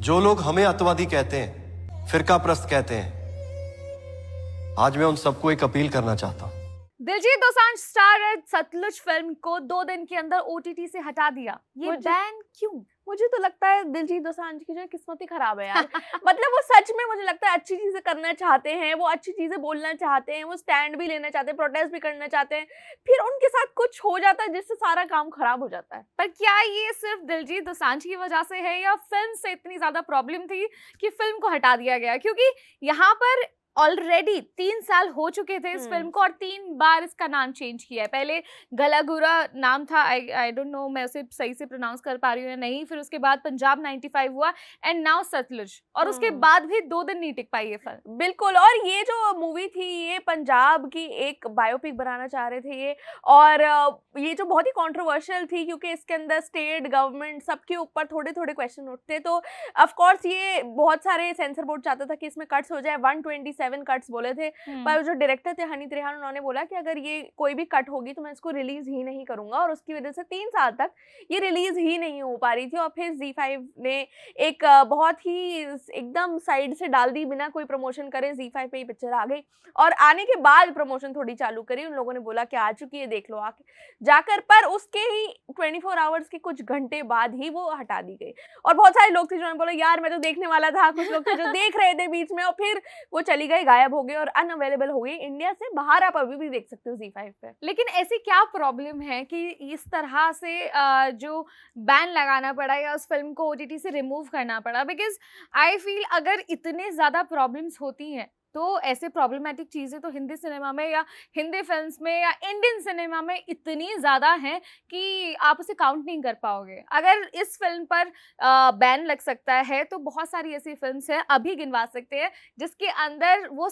जो लोग हमें अतवादी कहते हैं, फिरका प्रस्त कहते हैं, आज मैं उन सबको एक अपील करना चाहता हूं। दिलजीत दोसांझ स्टारर सतलुज फिल्म को 2 दिन के अंदर ओटीटी से हटा दिया। ये बैन क्यों? मुझे तो लगता है दिलजीत दोसांझ की जो किस्मत ही खराब है यार। मतलब वो सच में मुझे लगता है अच्छी चीजें करना चाहते हैं, वो अच्छी चीजें बोलना चाहते हैं, वो स्टैंड भी लेना चाहते हैं, प्रोटेस्ट भी करना चाहते हैं, फिर उनके साथ कुछ हो जाता है जिससे सारा काम खराब हो जाता है। पर क्या ये सिर्फ दिलजीत दोसांझ की वजह से है या फिल्म से इतनी ज्यादा प्रॉब्लम थी कि फिल्म को हटा दिया गया? क्योंकि यहाँ पर ऑलरेडी 3 साल हो चुके थे इस फिल्म को और 3 बार इसका नाम चेंज किया है। पहले गलागुरा नाम था, आई डोंट नो मैं उसे सही से प्रोनाउंस कर पा रही हूँ या नहीं। फिर उसके बाद पंजाब 95 हुआ एंड नाउ सतलुज, और उसके बाद भी 2 दिन नहीं टिक पाई ये फिल्म। बिल्कुल। और ये जो मूवी थी ये पंजाब की एक बायोपिक बनाना चाह रहे थे ये, और ये जो बहुत ही कंट्रोवर्शियल थी क्योंकि इसके अंदर स्टेट गवर्नमेंट सबके ऊपर थोड़े थोड़े क्वेश्चन उठते, तो ऑफ कोर्स ये बहुत सारे सेंसर बोर्ड चाहता था कि इसमें कट्स हो जाए। 127 कट्स बोले थे, पर जो डायरेक्टर थे हनी त्रेहान, उन्होंने बोला कि अगर ये कोई भी कट होगी तो मैं इसको रिलीज ही नहीं करूंगा, और उसकी वजह से 3 साल तक ये रिलीज ही नहीं हो पा रही थी। और फिर ZEE5 ने एक बहुत ही एकदम साइड से डाल दी, बिना कोई प्रमोशन करे ZEE5 पे ये पिक्चर आ गई, और आने के बाद प्रमोशन थोड़ी चालू करी। उन लोगों ने बोला कि आ चुकी है, देख लो आके जाकर, पर उसके ही 24 आवर्स के कुछ घंटे बाद ही वो हटा दी गई। और बहुत सारे लोग थे जिन्होंने बोला यार मैं तो देखने वाला था, कुछ लोग थे जो देख रहे थे बीच में, और फिर वो चली गई, गायब हो गई और अनअवेलेबल हो गई इंडिया से बाहर। आप अभी भी देख सकते हो ZEE5 पे। लेकिन ऐसी क्या प्रॉब्लम है कि इस तरह से जो बैन लगाना पड़ा या उस फिल्म को ओटीटी से रिमूव करना पड़ा? बिकॉज आई फील अगर इतने ज्यादा प्रॉब्लम्स होती हैं तो ऐसे प्रॉब्लमेटिक चीज़ें तो हिंदी सिनेमा में या हिंदी फिल्म्स में या इंडियन सिनेमा में इतनी ज़्यादा हैं कि आप उसे काउंट नहीं कर पाओगे। अगर इस फिल्म पर बैन लग सकता है तो बहुत सारी ऐसी फिल्म्स हैं, अभी गिनवा सकते हैं, जिसके अंदर वो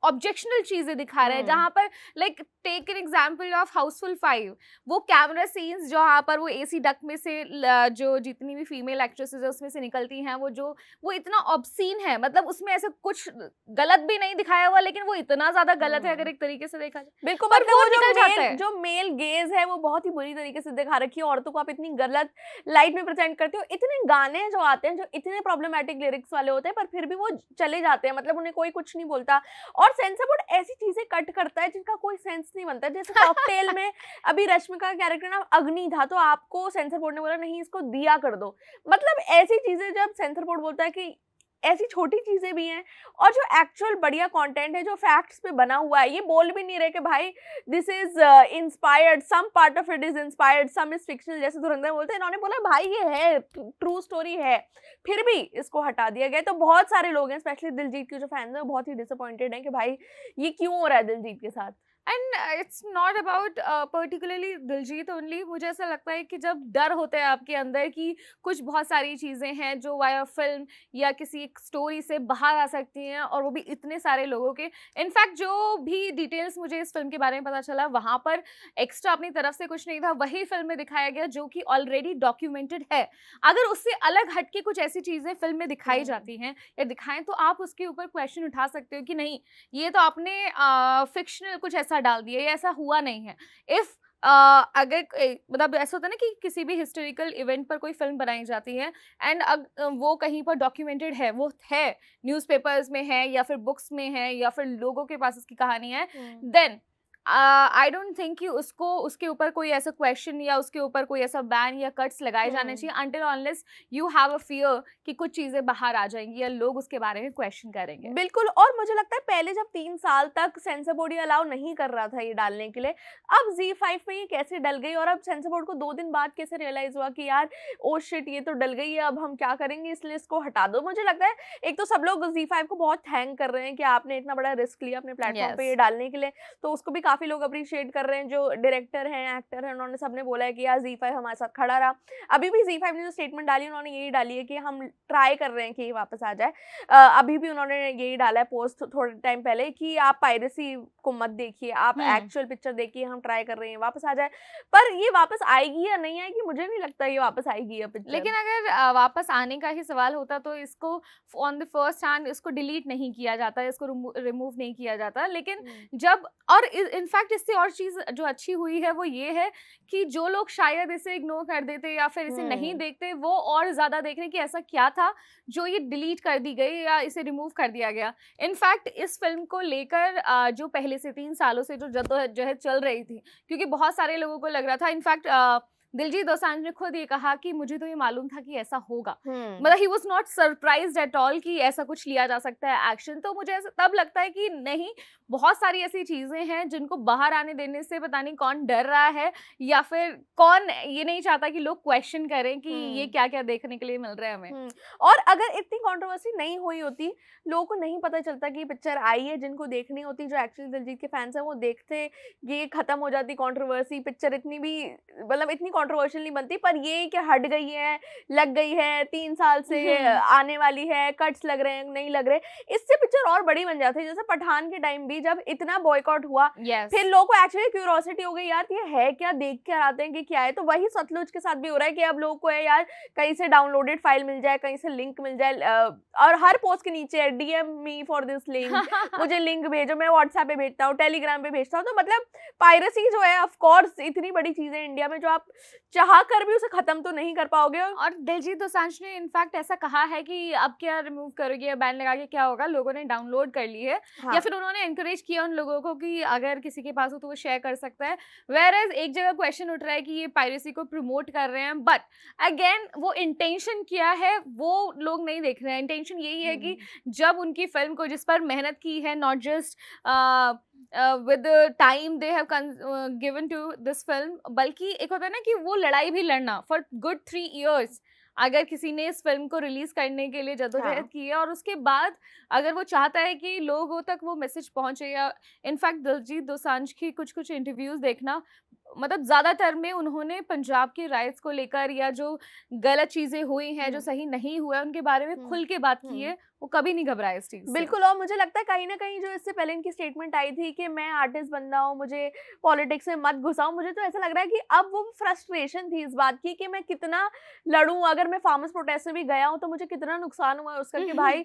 ऑब्जेक्शनल चीज़ें दिखा रहे हैं, जहाँ पर like take an example of Housefull 5, वो कैमरा सीन्स जहाँ पर वो एसी डक्ट में से जो जितनी भी फीमेल एक्ट्रेसेस है उसमें से निकलती हैं, वो इतना ऑब्सीन है। मतलब उसमें ऐसा कुछ गलत भी नहीं दिखाया हुआ, लेकिन वो इतना ज्यादा गलत है अगर एक तरीके से देखा जाए। बिल्कुल। मतलब वो जो मेल गेज है वो बहुत ही बुरी तरीके से दिखा रखी है। औरतों को आप इतनी गलत लाइट में प्रेजेंट करते हो। इतने गाने जो आते हैं जो इतने प्रॉब्लमेटिक लिरिक्स वाले होते हैं, पर फिर भी वो चले जाते हैं, मतलब उन्हें कोई कुछ नहीं बोलता। और सेंसर बोर्ड ऐसी चीजें कट करता है जिनका कोई सेंस नहीं बनता। जैसे कॉकटेल में अभी रश्मिका का कैरेक्टर ना अग्नि था, तो आपको सेंसर बोर्ड ने बोला नहीं इसको दिया कर दो। मतलब ऐसी चीजें जब सेंसर बोर्ड बोलता है कि ऐसी छोटी चीजें भी हैं, और जो एक्चुअल बढ़िया कंटेंट है जो फैक्ट्स पे बना हुआ है, ये बोल भी नहीं रहे कि भाई this is inspired, some part of it is inspired, some is fictional, जैसे धुरंधर बोलते हैं। इन्होंने बोला भाई ये है, ट्रू स्टोरी है, फिर भी इसको हटा दिया गया। तो बहुत सारे लोग हैं, स्पेशली दिलजीत के जो फैंस हैं, वो बहुत ही डिसअपॉइंटेड हैं कि भाई ये क्यों हो रहा है दिलजीत के साथ। And it's not about particularly Diljit only. मुझे ऐसा लगता है कि जब डर होता है आपके अंदर कि कुछ बहुत सारी चीज़ें हैं जो वाया फिल्म या किसी एक स्टोरी से बाहर आ सकती हैं, और वो भी इतने सारे लोगों के। इनफैक्ट जो भी डिटेल्स मुझे इस फिल्म के बारे में पता चला, वहाँ पर एक्स्ट्रा अपनी तरफ से कुछ नहीं था, वही फिल्म में दिखाया गया जो कि ऑलरेडी डॉक्यूमेंटेड है। अगर उससे अलग हट के कुछ ऐसी चीज़ें फिल्म में दिखाई जाती हैं या दिखाएं, तो आप उसके ऊपर क्वेश्चन उठा सकते हो कि नहीं ये तो आपने फिक्शनल कुछ ऐसा डाल दिया, ये ऐसा हुआ नहीं है। इफ अगर मतलब ऐसा होता है ना कि किसी भी हिस्टोरिकल इवेंट पर कोई फिल्म बनाई जाती है एंड वो कहीं पर डॉक्यूमेंटेड है, वो है न्यूज़पेपर्स में है या फिर बुक्स में है या फिर लोगों के पास उसकी कहानी है, देन आई डोंट थिंक कि उसको उसके ऊपर कोई ऐसा क्वेश्चन या उसके ऊपर कोई ऐसा बैन या कट्स लगाए जाने चाहिए until unless you have a fear कि कुछ चीजें बाहर आ जाएंगी या लोग उसके बारे में क्वेश्चन करेंगे। बिल्कुल। और मुझे लगता है पहले जब 3 साल तक सेंसर बोर्ड ये अलाउ नहीं कर रहा था ये डालने के लिए, अब ZEE5 में ये कैसे डल गई, और अब सेंसर बोर्ड को 2 दिन बाद कैसे रियलाइज हुआ कि यार ओ शिट ये तो डल गई है, अब हम क्या करेंगे, इसलिए इसको हटा दो। मुझे लगता है एक तो सब लोग ZEE5 को बहुत थैंक कर रहे हैं कि आपने इतना बड़ा रिस्क लिया अपने प्लेटफॉर्म पे ये डालने के लिए, तो उसको भी काफी लोग अप्रिशिएट कर रहे हैं। जो डायरेक्टर हैं, एक्टर हैं, उन्होंने सबने बोला है कि यार ZEE5 हमारे साथ खड़ा रहा। अभी भी ZEE5 ने जो स्टेटमेंट डाली उन्होंने यही डाली है कि हम ट्राई कर रहे हैं कि ये वापस आ जाए। अभी भी उन्होंने यही डाला है पोस्ट थोड़े टाइम पहले कि आप पायरेसी को मत देखिए, आप एक्चुअल पिक्चर देखिए, हम ट्राई कर रहे हैं वापस आ जाए। पर ये वापस आएगी या नहीं आएगी मुझे नहीं लगता ये वापस आएगी ये पिक्चर। लेकिन अगर वापस आने का ही सवाल होता तो इसको ऑन द फर्स्ट हैंड इसको डिलीट नहीं किया जाता, इसको रिमूव नहीं किया जाता। लेकिन जब और इनफैक्ट इससे और चीज जो अच्छी हुई है वो ये है कि जो लोग शायद इसे इग्नोर कर देते या फिर इसे नहीं देखते, वो और ज्यादा देख रहे हैं कि ऐसा क्या था जो ये डिलीट कर दी गई या इसे रिमूव कर दिया गया। इनफैक्ट इस फिल्म को लेकर जो पहले से 3 सालों से जो जद्दोजहद चल रही थी, क्योंकि बहुत सारे लोगों को लग रहा था, इनफैक्ट दिलजीत दोसांझ ने खुद ये कहा कि मुझे तो ये मालूम था कि ऐसा होगा, मतलब he was not surprised at all कि ऐसा कुछ लिया जा सकता है एक्शन। तो मुझे ऐसा तब लगता है कि नहीं, बहुत सारी ऐसी चीजें हैं जिनको बाहर आने देने से पता नहीं कौन डर रहा है या फिर कौन ये नहीं चाहता कि लोग क्वेश्चन करें कि ये क्या क्या देखने के लिए मिल रहा है हमें। और अगर इतनी कंट्रोवर्सी नहीं हुई होती, लोगों को नहीं पता चलता कि पिक्चर आई है, जिनको देखनी होती, जो एक्चुअली दिलजीत के फैंस हैं वो देखते, ये खत्म हो जाती कंट्रोवर्सी, पिक्चर इतनी भी मतलब इतनी कंट्रोवर्शियल नहीं बनती। पर ये कि हट गई है, लग गई है, 3 साल से आने वाली है, कट्स लग रहे हैं, नहीं लग रहे, इससे पिक्चर और बड़ी बन जाती है। जैसे पठान के टाइम भी जब इतना बॉयकॉट हुआ, फिर लोगों को एक्चुअली क्यूरियोसिटी हो गई, यार ये है क्या, देख कर आते हैं कि क्या है। तो वही सतलुज के साथ भी हो रहा है कि अब लोगों को है यार कहीं से डाउनलोडेड फाइल मिल जाए, कहीं से लिंक मिल जाए, और हर पोस्ट के नीचे DM me for this link, मुझे लिंक भेजो, मैं व्हाट्सएप पे भेजता हूँ, टेलीग्राम पे भेजता हूँ। तो मतलब पायरेसी जो है, ऑफ कोर्स इतनी बड़ी चीज है इंडिया में जो आप चाह कर भी उसे खत्म तो नहीं कर पाओगे। और दिलजीत दोसांझ ने इनफैक्ट ऐसा कहा है कि अब क्या रिमूव करोगे, बैन लगा के क्या होगा, लोगों ने डाउनलोड कर ली है। हाँ। या फिर उन्होंने एनकरेज किया उन लोगों को कि अगर किसी के पास हो तो वो शेयर कर सकता है। वेयरएज एक जगह क्वेश्चन उठ रहा है कि ये पायरेसी को प्रमोट कर रहे हैं, बट अगेन वो इंटेंशन क्या है वो लोग नहीं देख रहे हैं। इंटेंशन यही है कि जब उनकी फिल्म को, जिस पर मेहनत की है, not just with the time they have given to this film, बल्कि एक होता है ना कि वो लड़ाई भी लड़ना for good 3 years, अगर किसी ने इस फिल्म को रिलीज करने के लिए जद्दोजहद की है और उसके बाद अगर वो चाहता है कि लोगों तक वो मैसेज पहुंचे, या इनफैक्ट दिलजीत दोसांझ की कुछ इंटरव्यूज देखना, मतलब ज्यादातर में उन्होंने पंजाब के राइट्स को लेकर या जो गलत चीजें हुई हैं, जो सही नहीं हुआ है, उनके बारे में खुल के बात की है। वो कभी नहीं घबराए इस चीज से। बिल्कुल। और मुझे लगता है कहीं ना कहीं जो इससे पहले इनकी स्टेटमेंट आई थी कि मैं आर्टिस्ट बन रहा हूँ, मुझे पॉलिटिक्स में मत घुसाओ, मुझे तो ऐसा लग रहा है कि अब वो फ्रस्ट्रेशन थी इस बात की कि मैं कितना लड़ूं, अगर मैं फार्मर्स प्रोटेस्ट में भी गया हूँ तो मुझे कितना नुकसान हुआ है उसका कि भाई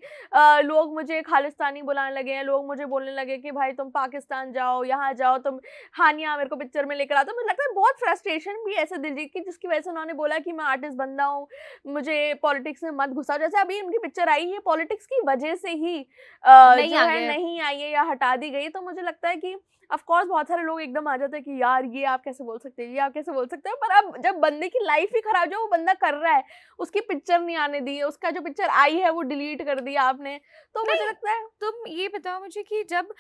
लोग मुझे खालिस्तानी बुलाने लगे हैं, लोग मुझे बोलने लगे कि भाई तुम पाकिस्तान जाओ, यहाँ जाओ, तुम हानिया मेरे को पिक्चर में लेकर आओ। तो मुझे लगता है बहुत फ्रस्ट्रेशन भी ऐसे दिलजीत की, जिसकी वजह से उन्होंने बोला कि मैं आर्टिस्ट बन रहा हूँ, मुझे पॉलिटिक्स में मत घुसाओ। जैसे अभी उनकी पिक्चर आई है, पॉलिटिक्स की वजह से ही नहीं आई है या हटा दी गई। तो मुझे लगता है कि ऑफ कोर्स बहुत सारे लोग एकदम आ जाते हैं कि यार ये आप कैसे बोल सकते हैं, ये आप कैसे बोल सकते हैं। पर अब जब बंदे की लाइफ ही खराब, जो वो बंदा कर रहा है, उसकी पिक्चर नहीं आने दी है, उसका जो पिक्चर आई है वो डिलीट कर दिया आपने, तो मुझे लगता है। तुम ये बताओ मुझे कि जब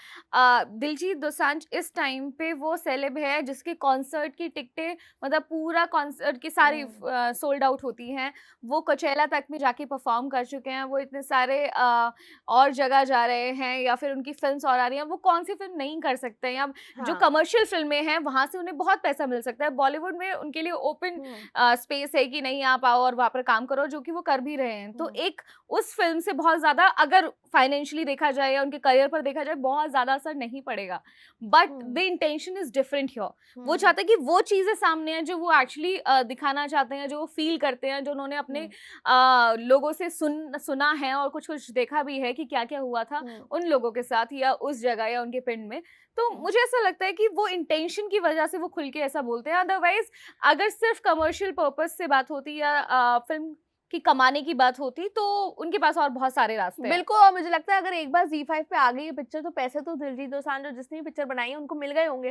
दिलजीत दोसांझ इस टाइम पे वो सेलेब है जिसके कॉन्सर्ट की टिकटें, मतलब पूरा कॉन्सर्ट की सारी सोल्ड आउट होती हैं, वो कोचेला तक में जाके परफॉर्म कर चुके हैं, वो इतने सारे और जगह जा रहे हैं, या फिर उनकी फिल्म्स और आ रही हैं, वो कौन सी फिल्म नहीं कर सकते हैं। जो कमर्शियल फिल्में हैं वहां से उन्हें बहुत पैसा मिल सकता है। बॉलीवुड में उनके लिए ओपन स्पेस है कि नहीं आप आओ और वहां पर काम करो, जो कि वो कर भी रहे हैं। तो एक उस फिल्म से बहुत ज्यादा अगर फाइनेंशियली देखा जाए या उनके करियर पर देखा जाए बहुत ज्यादा असर नहीं पड़ेगा, but the intention is different here. वो चाहते हैं कि वो चीजें सामने हैं जो वो एक्चुअली दिखाना चाहते हैं, जो वो फील करते हैं, जो उन्होंने अपने लोगों से सुना है और कुछ कुछ देखा भी है कि क्या क्या हुआ था उन लोगों के साथ या उस जगह या उनके पिंड में। तो मुझे ऐसा लगता है कि वो इंटेंशन की वजह से वो खुल के ऐसा बोलते हैं। अदरवाइज अगर सिर्फ कमर्शियल पर्पस से बात होती या फिल्म की कमाने की बात होती तो उनके पास और बहुत सारे रास्ते हैं। बिल्कुल। और मुझे लगता है अगर एक बार ZEE5 पे आ गई है पिक्चर तो पैसे तो दिलजीत दोसांझ जो जिसने पिक्चर बनाई है उनको मिल गए होंगे।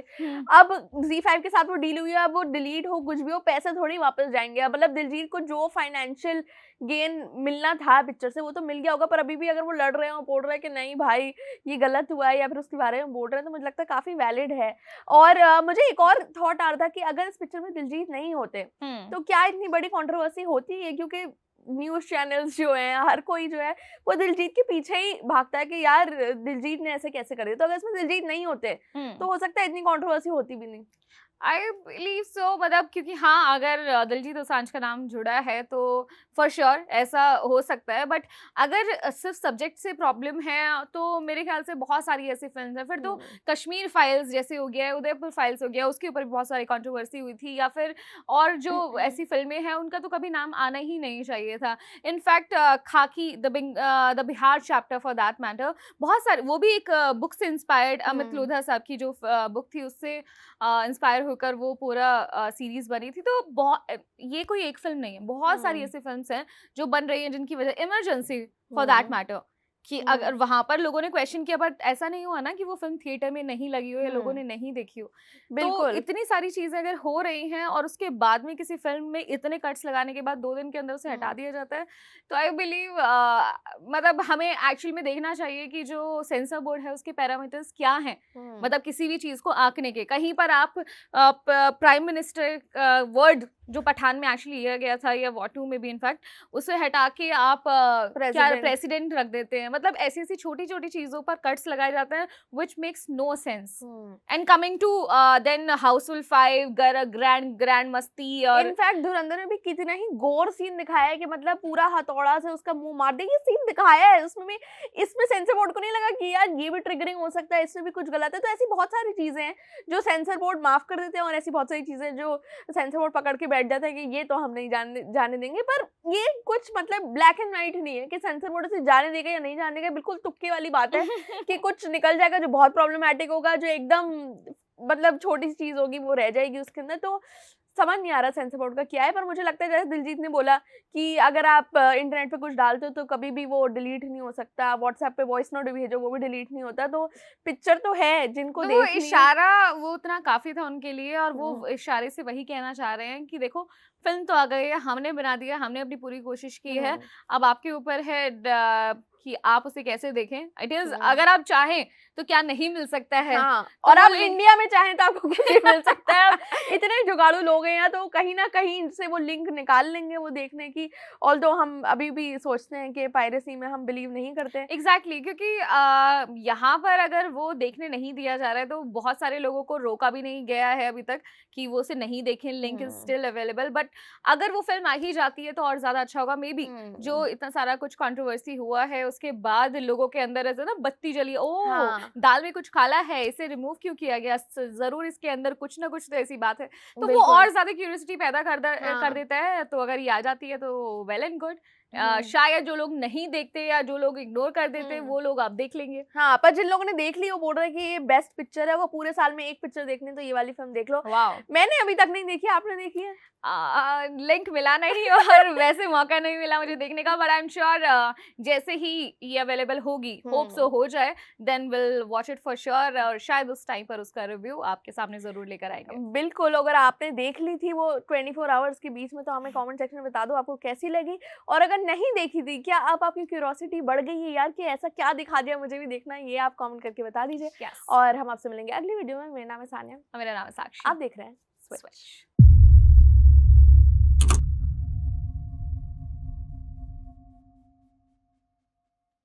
अब ZEE5 के साथ वो डील हुई है, अब वो डिलीट हो कुछ भी हो, पैसे थोड़ी वापस जाएंगे। अब मतलब दिलजीत को जो फाइनेंशियल गेन मिलना था पिक्चर से वो तो मिल गया होगा, पर अभी भी अगर वो लड़ रहे हो, बोल रहे हैं कि नहीं भाई ये गलत हुआ है या फिर उसके बारे में बोल रहे हैं, तो मुझे लगता है काफी वैलिड है। और मुझे एक और थॉट आ रहा था कि अगर इस पिक्चर में दिलजीत नहीं होते तो क्या इतनी बड़ी कंट्रोवर्सी होती है, क्योंकि न्यूज चैनल्स जो हैं, हर कोई जो है वो दिलजीत के पीछे ही भागता है कि यार दिलजीत ने ऐसे कैसे कर दिया। तो अगर इसमें दिलजीत नहीं होते तो हो सकता है इतनी कंट्रोवर्सी होती भी नहीं। आई बिलीव सो, मतलब क्योंकि हाँ, अगर दिलजीत दोसांझ का नाम जुड़ा है तो फॉर श्योर ऐसा हो सकता है, बट अगर सिर्फ सब्जेक्ट से प्रॉब्लम है तो मेरे ख्याल से बहुत सारी ऐसी फिल्म है। फिर तो कश्मीर फाइल्स जैसे हो गया, उदयपुर फाइल्स हो गया, उसके ऊपर बहुत सारी कंट्रोवर्सी हुई थी, या फिर और जो ऐसी फिल्में हैं उनका तो कभी नाम आना ही नहीं चाहिए था। इनफैक्ट खाकी, the Bihar chapter for that matter, बहुत सारे, वो भी एक बुक से इंस्पायर्ड, अमित लोधा साहब की जो बुक थी उससे इंस्पायर होकर वो पूरा सीरीज बनी थी। तो बहुत, ये कोई एक फिल्म नहीं है, बहुत सारी ऐसी फिल्म्स हैं जो बन रही हैं जिनकी वजह, इमरजेंसी फॉर दैट मैटर, कि अगर वहां पर लोगों ने क्वेश्चन किया, बट ऐसा नहीं हुआ ना कि वो फिल्म थिएटर में नहीं लगी हो या लोगों ने नहीं देखी हो। तो इतनी सारी चीजें अगर हो रही हैं और उसके बाद में किसी फिल्म में इतने कट्स लगाने के बाद 2 दिन के अंदर उसे हटा दिया जाता है, तो आई बिलीव मतलब हमें एक्चुअल में देखना चाहिए कि जो सेंसर बोर्ड है उसके पैरामीटर्स क्या हैं। मतलब किसी भी चीज को आंकने के, कहीं पर आप प्राइम मिनिस्टर वर्ड जो पठान में एक्चुअली लिया गया था, या वॉर 2 में भी इनफैक्ट, उसे हटा के आप क्या प्रेसिडेंट रख देते हैं। मतलब ऐसी ऐसी छोटी छोटी चीजों पर कट्स लगाए जाते हैं which makes no sense. And coming to then Housefull 5, Grand Masti, और इनफैक्ट धुरंधर में भी कितना ही गोर सीन दिखाया है कि मतलब पूरा हथौड़ा से उसका मुंह मार दे, ये सीन दिखाया है उसमें भी। इसमें सेंसर बोर्ड को नहीं लगा कि यार ये भी ट्रिगरिंग हो सकता है, इसमें भी कुछ गलत है। तो ऐसी बहुत सारी चीजें हैं जो सेंसर बोर्ड माफ कर देते हैं, और ऐसी बहुत सारी चीजें जो सेंसर बोर्ड पकड़ के बैठ जाता है कि ये तो हम नहीं जाने देंगे। पर ये कुछ मतलब ब्लैक एंड व्हाइट नहीं है कि सेंसर बोर्ड से जाने देगा या नहीं जाने देगा, बिल्कुल तुक्के वाली बात है कि कुछ निकल जाएगा जो बहुत प्रॉब्लमेटिक होगा, जो एकदम मतलब छोटी सी चीज होगी वो रह जाएगी उसके अंदर। तो समझ नहीं आ रहा सेंसर बोर्ड का क्या है। पर मुझे लगता है जैसे दिलजीत ने बोला कि अगर आप इंटरनेट पे कुछ डालते हो तो कभी भी वो डिलीट नहीं हो सकता, व्हाट्सएप पे वॉइस नोट भेजो वो भी डिलीट नहीं होता। तो पिक्चर तो है जिनको तो देखनी, इशारा वो उतना काफी था उनके लिए, और वो इशारे से वही कहना चाह रहे हैं कि देखो फिल्म तो आ गई है, हमने बना दिया, हमने अपनी पूरी कोशिश की है, अब आपके ऊपर है कि आप उसे कैसे देखें। इट इज, अगर आप चाहें तो क्या नहीं मिल सकता है। तो और आप इंडिया में चाहें तो आपको कुछ भी मिल सकता है। इतने जुगाड़ू लोग हैं यहाँ, तो कहीं ना कहीं से वो लिंक निकाल लेंगे वो देखने की। ऑल्दो हम अभी भी सोचते हैं कि पायरेसी में हम बिलीव नहीं करते। एग्जैक्टली, क्योंकि यहाँ पर अगर वो देखने नहीं दिया जा रहा है तो बहुत सारे लोगों को रोका भी नहीं गया है अभी तक कि वो उसे नहीं देखें, link is still available. But अगर वो फिल्म आ ही जाती है तो और ज्यादा अच्छा होगा। मे बी जो इतना सारा कुछ कंट्रोवर्सी हुआ है उसके बाद लोगों के अंदर ऐसे ना बत्ती जली, ओ दाल में कुछ काला है, इसे रिमूव क्यों किया गया, जरूर इसके अंदर कुछ ना कुछ तो ऐसी बात है। तो वो और ज्यादा क्यूरियोसिटी पैदा कर देता है। तो अगर ये आ जाती है तो वेल एंड गुड। शायद जो लोग नहीं देखते या जो लोग इग्नोर कर देते वो लोग आप देख लेंगे। हाँ, पर जिन लोगों ने देख ली वो बोल रहे हैं कि ये बेस्ट पिक्चर है, वो पूरे साल में एक पिक्चर देखनी तो ये वाली फिल्म देख लो। वाओ, मैंने अभी तक नहीं देखी, आपने देखी है? लिंक मिला नहीं और वैसे मौका नहीं मिला मुझे देखने का, बट आई एम श्योर जैसे ही ये अवेलेबल होगी, होप सो हो जाए, then will watch it for sure, और शायद उस टाइम पर उसका रिव्यू आपके सामने जरूर लेकर आएंगे। बिल्कुल, अगर आपने देख ली थी वो 24 आवर्स के बीच में तो हमें कमेंट सेक्शन में बता दो आपको कैसी लगी। और अगर नहीं देखी थी, क्या अब आपकी क्यूरियोसिटी बढ़ गई है यार कि ऐसा क्या दिखा दिया, मुझे भी देखना है, ये आप कमेंट करके बता दीजिए। और हम आपसे मिलेंगे अगली वीडियो में। मेरा नाम है सानिया, मेरा नाम है साक्षी, आप देख रहे हैं स्विच।